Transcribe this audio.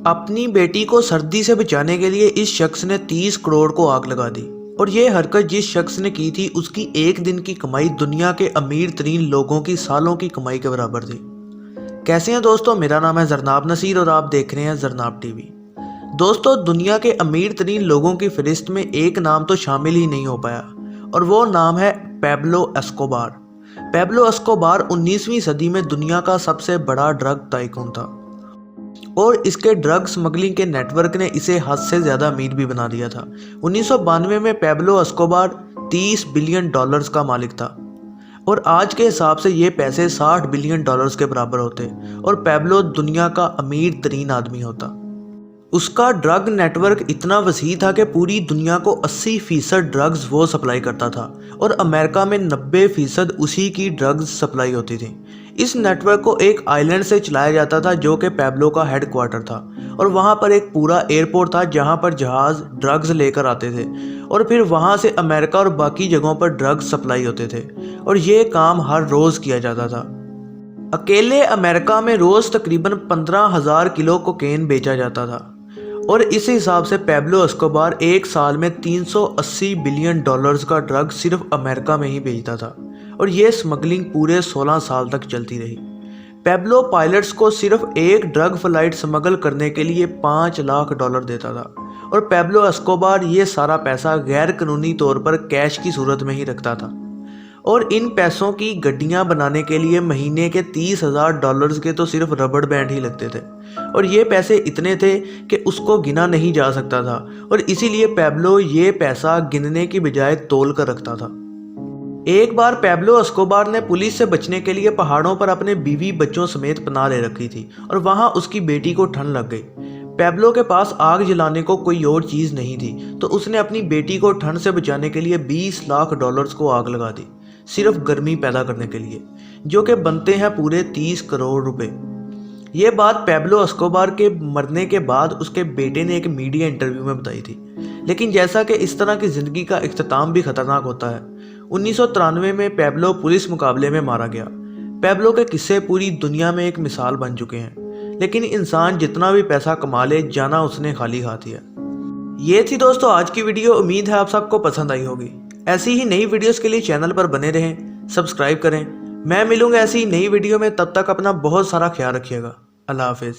अपनी बेटी को सर्दी से बचाने के लिए इस शख्स ने 30 करोड़ को आग लगा दी। और ये हरकत जिस शख्स ने की थी उसकी एक दिन की कमाई दुनिया के अमीर तरीन लोगों की सालों की कमाई के बराबर थी। कैसे हैं दोस्तों, मेरा नाम है जरनाब नसीर और आप देख रहे हैं जरनाब टीवी। दोस्तों, दुनिया के अमीर तरीन लोगों की फहरिस्त में एक नाम तो शामिल ही नहीं हो पाया और वो नाम है पैब्लो एस्कोबार। पैब्लो एस्कोबार 19वीं सदी में दुनिया का सबसे बड़ा ड्रग टाइकून था और इसके ड्रग स्मगलिंग के नेटवर्क ने इसे हद से ज़्यादा अमीर भी बना दिया था। 1992 में पैब्लो एस्कोबार 30 बिलियन डॉलर्स का मालिक था और आज के हिसाब से ये पैसे 60 बिलियन डॉलर्स के बराबर होते और पैब्लो दुनिया का अमीर तरीन आदमी होता। उसका ड्रग नेटवर्क इतना वसी था कि पूरी दुनिया को 80% ड्रग्स वो सप्लाई करता था और अमेरिका में 90% उसी की ड्रग्स सप्लाई होती थी। इस नेटवर्क को एक आइलैंड से चलाया जाता था जो कि पैब्लो का हेडक्वार्टर था और वहाँ पर एक पूरा एयरपोर्ट था जहाँ पर जहाज़ ड्रग्स लेकर आते थे और फिर वहाँ से अमेरिका और बाकी जगहों पर ड्रग्स सप्लाई होते थे और ये काम हर रोज़ किया जाता था। अकेले अमेरिका में रोज़ तकरीबन 15,000 किलो कोकेन बेचा जाता था और इस हिसाब से पैब्लो एस्कोबार एक साल में 380 बिलियन डॉलर्स का ड्रग सिर्फ अमेरिका में ही बेचता था और ये स्मगलिंग पूरे 16 साल तक चलती रही। पैब्लो पायलट्स को सिर्फ एक ड्रग फ्लाइट स्मगल करने के लिए 5 लाख डॉलर देता था और पैब्लो एस्कोबार ये सारा पैसा गैर कानूनी तौर पर कैश की सूरत में ही रखता था और इन पैसों की गड्डियां बनाने के लिए महीने के 30,000 डॉलर्स के तो सिर्फ रबड़ बैंड ही लगते थे और ये पैसे इतने थे कि उसको गिना नहीं जा सकता था और इसीलिए पैब्लो ये पैसा गिनने की बजाय तोल कर रखता था। एक बार पैब्लो एस्कोबार ने पुलिस से बचने के लिए पहाड़ों पर अपने बीवी बच्चों समेत पनाह ले रखी थी और वहाँ उसकी बेटी को ठंड लग गई। पैब्लो के पास आग जलाने को कोई और चीज़ नहीं थी तो उसने अपनी बेटी को ठंड से बचाने के लिए 20 लाख डॉलर्स को आग लगा दी, सिर्फ गर्मी पैदा करने के लिए, जो कि बनते हैं पूरे 30 करोड़ रुपए। ये बात पैब्लो एस्कोबार के मरने के बाद उसके बेटे ने एक मीडिया इंटरव्यू में बताई थी। लेकिन जैसा कि इस तरह की ज़िंदगी का इख्तिताम भी खतरनाक होता है, 1993 में पैब्लो पुलिस मुकाबले में मारा गया। पैब्लो के किस्से पूरी दुनिया में एक मिसाल बन चुके हैं, लेकिन इंसान जितना भी पैसा कमा ले, जाना उसने खाली हाथ दिया। ये थी दोस्तों आज की वीडियो। उम्मीद है आप सबको पसंद आई होगी। ऐसी ही नई वीडियोस के लिए चैनल पर बने रहें, सब्सक्राइब करें। मैं मिलूंगा ऐसी नई वीडियो में, तब तक अपना बहुत सारा ख्याल रखिएगा। अल्लाह हाफिज़।